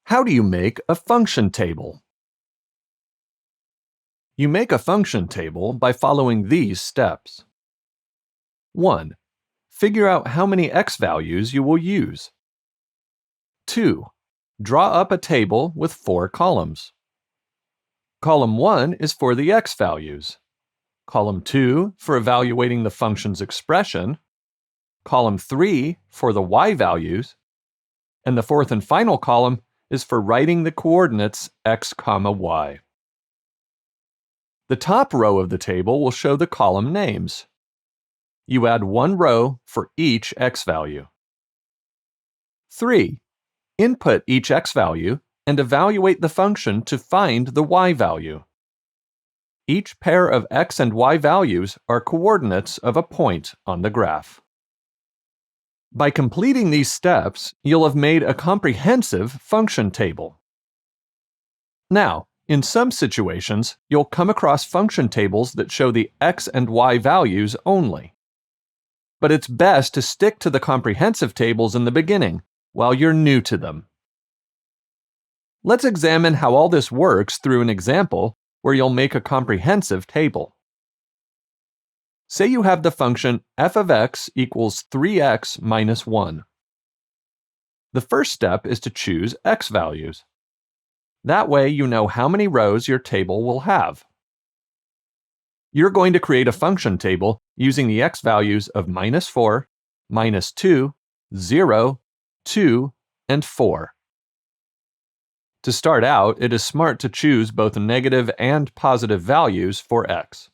How do you make a function table? You make a function table by following these steps. 1. Figure out how many x values you will use. 2. Draw up a table with 4 columns. Column 1 is for the x values. Column 2 for evaluating the function's expression. Column 3 for the y values. And the fourth and final column is for writing the coordinates x, y. The top row of the table will show the column names. You add one row for each x value. 3. Input each x value and evaluate the function to find the y value. Each pair of x and y values are coordinates of a point on the graph. By completing these steps, you'll have made a comprehensive function table. Now, in some situations, you'll come across function tables that show the x and y values only. But it's best to stick to the comprehensive tables in the beginning, while you're new to them. Let's examine how all this works through an example where you'll make a comprehensive table. Say you have the function f of x equals 3x minus 1. The first step is to choose x values. That way you know how many rows your table will have. You're going to create a function table using the x values of minus 4, minus 2, 0, 2, and 4. To start out, it is smart to choose both negative and positive values for x.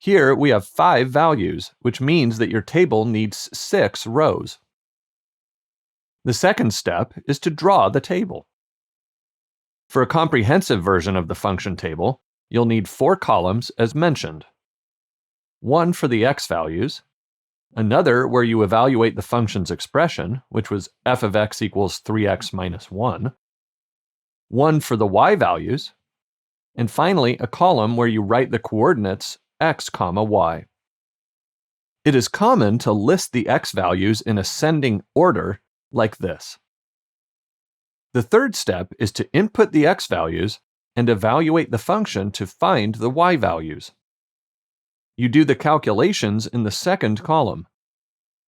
Here we have 5 values, which means that your table needs 6 rows. The second step is to draw the table. For a comprehensive version of the function table, you'll need 4 columns as mentioned. One for the x values, another where you evaluate the function's expression, which was f of x equals 3x minus 1, one for the y values, and finally a column where you write the coordinates x, y. It is common to list the x values in ascending order like this. The third step is to input the x values and evaluate the function to find the y values. You do the calculations in the second column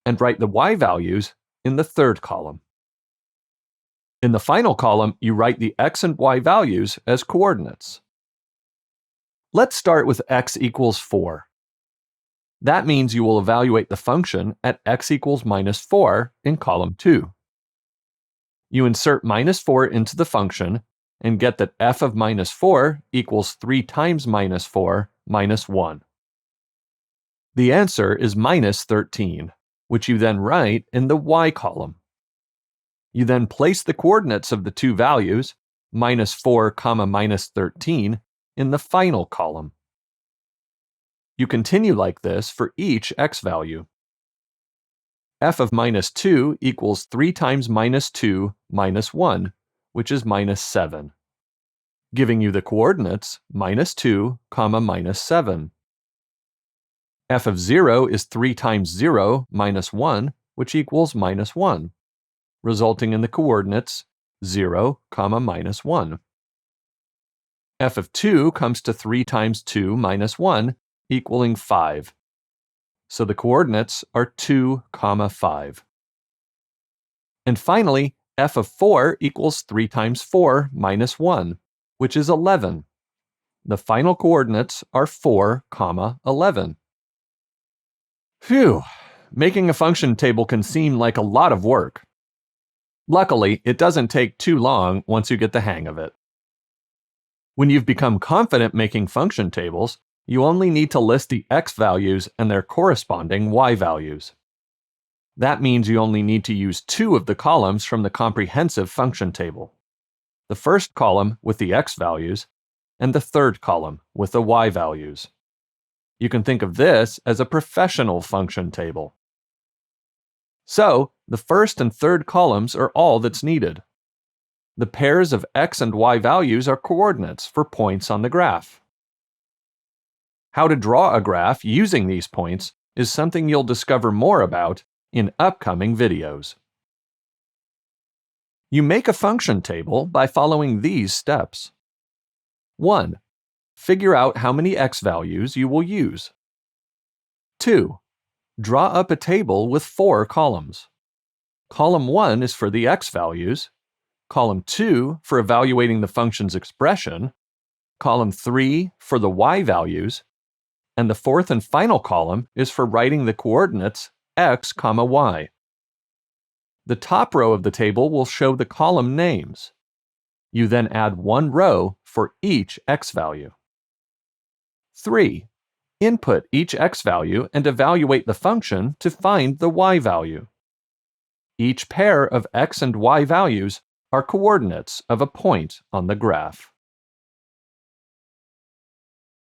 and write the y values in the third column. In the final column, you write the x and y values as coordinates. Let's start with x equals 4. That means you will evaluate the function at x equals minus 4 in column 2. You insert minus 4 into the function and get that f of minus 4 equals 3 times minus 4 minus 1. The answer is minus 13, which you then write in the y column. You then place the coordinates of the two values, minus 4, minus 13, in the final column. You continue like this for each x value. F of minus 2 equals 3 times minus 2 minus 1, which is minus 7, giving you the coordinates minus 2, minus 7. F of 0 is 3 times 0 minus 1, which equals minus 1, resulting in the coordinates 0, minus 1. F of 2 comes to 3 times 2 minus 1, equaling 5. So the coordinates are 2, 5. And finally, f of 4 equals 3 times 4 minus 1, which is 11. The final coordinates are 4, 11. Phew! Making a function table can seem like a lot of work. Luckily, it doesn't take too long once you get the hang of it. When you've become confident making function tables, you only need to list the x values and their corresponding y values. That means you only need to use 2 of the columns from the comprehensive function table. The first column with the x values, and the third column with the y values. You can think of this as a professional function table. So, the first and third columns are all that's needed. The pairs of x and y values are coordinates for points on the graph. How to draw a graph using these points is something you'll discover more about in upcoming videos. You make a function table by following these steps. 1. Figure out how many x values you will use. 2. Draw up a table with 4 columns. Column 1 is for the x values, column 2 for evaluating the function's expression, column 3 for the y values, and the fourth and final column is for writing the coordinates x, y. The top row of the table will show the column names. You then add one row for each x value. 3. Input each x value and evaluate the function to find the y value. Each pair of x and y values are coordinates of a point on the graph.